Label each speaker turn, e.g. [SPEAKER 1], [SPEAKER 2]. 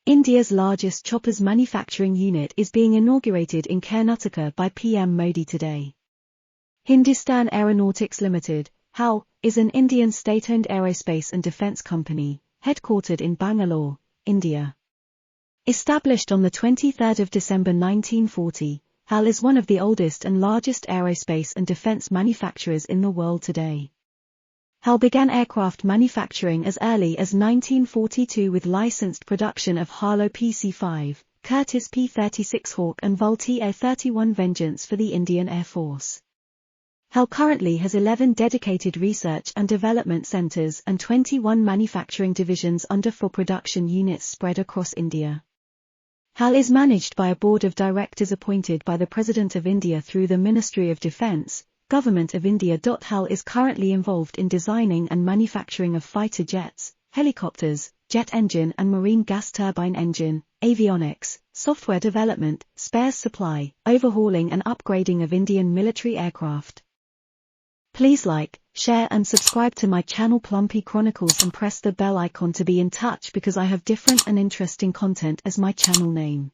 [SPEAKER 1] India's largest choppers manufacturing unit is being inaugurated in Karnataka by PM Modi today. Hindustan Aeronautics Limited, HAL, is an Indian state-owned aerospace and defence company, headquartered in Bangalore, India. Established on the 23rd of December 1940, HAL is one of the oldest and largest aerospace and defence manufacturers in the world today. HAL began aircraft manufacturing as early as 1942 with licensed production of Harlow PC-5, Curtiss P-36 Hawk and Vultee A-31 Vengeance for the Indian Air Force. HAL currently has 11 dedicated research and development centres and 21 manufacturing divisions under 4 production units spread across India. HAL is managed by a board of directors appointed by the President of India through the Ministry of Defence, Government of India. HAL is currently involved in designing and manufacturing of fighter jets, helicopters, jet engine and marine gas turbine engine, avionics, software development, spares supply, overhauling and upgrading of Indian military aircraft. Please like, share and subscribe to my channel Plumpy Chronicles and press the bell icon to be in touch because I have different and interesting content as my channel name.